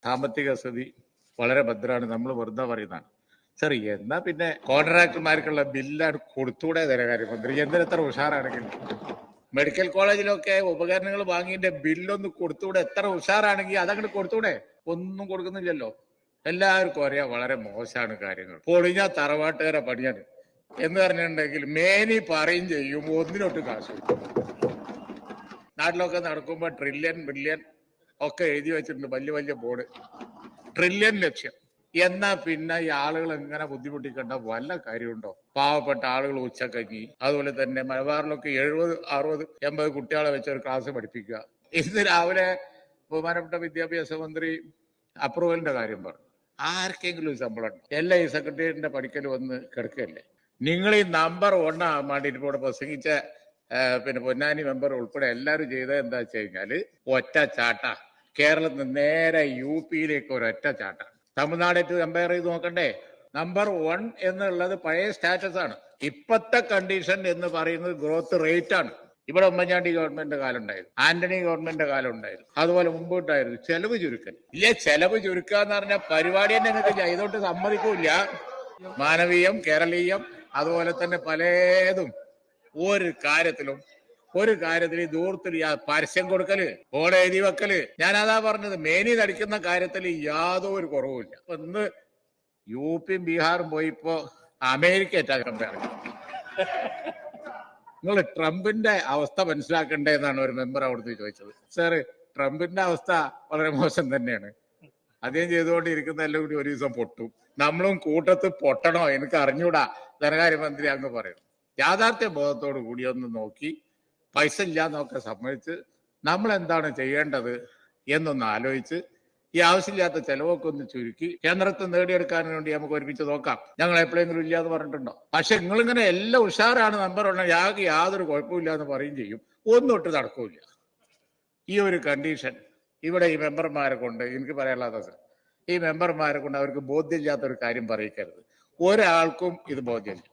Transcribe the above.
സാമ്പത്തിക സ്ഥിതി വളരെ ഭദ്രമാണ്. നമ്മൾ വെറുതെ പറയുന്നതാണ്. സർ, എന്നാ പിന്നെ കോൺട്രാക്ടർമാർക്കുള്ള ബില്ലാണ് കൊടുത്തൂടെ ധനകാര്യമന്ത്രി? എന്തിനെത്ര ഉഷാറാണെങ്കിൽ മെഡിക്കൽ കോളേജിലൊക്കെ ഉപകരണങ്ങൾ വാങ്ങിയതിന്റെ ബില്ലൊന്ന് കൊടുത്തൂടെ? എത്ര ഉഷാറാണെങ്കിൽ അതങ്ങോട്ട് കൊടുത്തൂടെ? ഒന്നും കൊടുക്കുന്നില്ലല്ലോ. എല്ലാവർക്കും അറിയാം വളരെ മോശമാണ് കാര്യങ്ങൾ. പൊളിഞ്ഞ തറവാട്ടുകാരെ പണിയാണ് എന്ന് പറഞ്ഞിട്ടുണ്ടെങ്കിൽ മേനി പറയും ചെയ്യും, ഒന്നിനൊട്ട് കാശ്. നാട്ടിലൊക്കെ നടക്കുമ്പോ ട്രില്യൺ ബില്യൺ ഒക്കെ എഴുതി വെച്ചിട്ടുണ്ട്, വലിയ വലിയ ബോർഡ്. ട്രില്യൺ ലക്ഷ്യം. എന്നാ പിന്നെ ഈ ആളുകൾ എങ്ങനെ ബുദ്ധിമുട്ടിക്കേണ്ട വല്ല കാര്യമുണ്ടോ? പാവപ്പെട്ട ആളുകൾ ഉച്ചക്കഞ്ഞി, അതുപോലെ തന്നെ മലബാറിലൊക്കെ 70, 60, 80 കുട്ടികളെ വെച്ച് ഒരു ക്ലാസ് പഠിപ്പിക്കുക. ഇന്ന് രാവിലെ ബഹുമാനപ്പെട്ട വിദ്യാഭ്യാസ മന്ത്രി അപ്രൂവലിന്റെ കാര്യം പറഞ്ഞു. ആർക്കെങ്കിലും ശമ്പളം ഉണ്ടോ? എല്ലാ ഈ സെക്രട്ടേറിയറ്റിന്റെ പഠിക്കൽ വന്ന് കിടക്കല്ലേ? നിങ്ങൾ ഈ നമ്പർ 1 ആകാൻ വേണ്ടിയിട്ട് ഇവിടെ പ്രസംഗിച്ച പിന്നെ പൊന്നാനി മെമ്പർ ഉൾപ്പെടെ എല്ലാവരും ചെയ്തത് എന്താ വെച്ച് കഴിഞ്ഞാല് ഒറ്റ ചാട്ട. കേരളത്തിൽ നിന്ന് നേരെ UP-യിലേക്ക് ഒരൊറ്റ ചാട്ട. തമിഴ്നാടായിട്ട് കമ്പയർ ചെയ്ത് നോക്കണ്ടേ? നമ്പർ 1 എന്നുള്ളത് പഴയ സ്റ്റാറ്റസ് ആണ്. ഇപ്പത്തെ കണ്ടീഷൻ എന്ന് പറയുന്നത് ഗ്രോത്ത് റേറ്റ് ആണ്. ഇവിടെ ഉമ്മൻചാണ്ടി ഗവൺമെന്റ് കാലം ഉണ്ടായിരുന്നു, ആന്റണി ഗവൺമെന്റ് കാലം ഉണ്ടായിരുന്നു, അതുപോലെ മുമ്പോട്ടായിരുന്നു. ചെലവ് ചുരുക്കൽ ഇല്ല. ചെലവ് ചുരുക്കുക എന്ന് പറഞ്ഞ പരിപാടി തന്നെ നിങ്ങൾക്ക് ചെയ്തോട്ട് സമ്മതിക്കൂല. മാനവീയം, കേരളീയം, അതുപോലെ തന്നെ പലതും ഒരു കാര്യത്തിൽ ദൂരത്തിൽ പരസ്യം കൊടുക്കല്, ബോർഡ് എഴുതി വെക്കല്. ഞാൻ അതാ പറഞ്ഞത്, മേനി നടിക്കുന്ന കാര്യത്തിൽ യാതൊരു കുറവുമില്ല. ഇന്ന് UP-യും ബീഹാറും പോയി ഇപ്പോ അമേരിക്ക കമ്പയർ. നിങ്ങൾ ട്രംപിന്റെ അവസ്ഥ മനസ്സിലാക്കണ്ടേ എന്നാണ് ഒരു മെമ്പർ അവിടുന്ന് ചോദിച്ചത്. സാറ്, ട്രംപിന്റെ അവസ്ഥ വളരെ മോശം തന്നെയാണ്. അദ്ദേഹം ചെയ്തുകൊണ്ടിരിക്കുന്ന എല്ലാം കൂടി ഒരു ദിവസം പൊട്ടും. നമ്മളും കൂട്ടത്ത് പൊട്ടണോ എനിക്ക് അറിഞ്ഞൂടാ, ധനകാര്യമന്ത്രി അങ്ങ് പറയും. യാഥാർത്ഥ്യ ബോധത്തോടു കൂടി ഒന്ന് നോക്കി പൈസ ഇല്ലാന്നൊക്കെ സമ്മതിച്ച് നമ്മൾ എന്താണ് ചെയ്യേണ്ടത് എന്നൊന്ന് ആലോചിച്ച് ഈ ആവശ്യമില്ലാത്ത ചെലവൊക്കെ ഒന്ന് ചുരുക്കി കേന്ദ്രത്തിൽ നേടിയെടുക്കാൻ വേണ്ടി നമുക്ക് ഒരുമിച്ച് നോക്കാം. ഞങ്ങൾ എപ്പോഴെങ്കിലും ഇല്ലാന്ന് പറഞ്ഞിട്ടുണ്ടോ? പക്ഷെ നിങ്ങളിങ്ങനെ എല്ലാം ഉഷാറാണ്, നമ്പർ ഉള്ള യാതൊരു കുഴപ്പമില്ല എന്ന് പറയും ചെയ്യും, ഒന്നൊട്ട് നടക്കൂല. ഈ ഒരു കണ്ടീഷൻ ഇവിടെ ഈ മെമ്പർമാരെ കൊണ്ട് എനിക്ക് പറയാനുള്ളത്, ഈ മെമ്പർമാരെ കൊണ്ട് അവർക്ക് ബോധ്യമില്ലാത്തൊരു കാര്യം പറയിക്കരുത്. ഒരാൾക്കും ഇത് ബോധ്യമില്ല.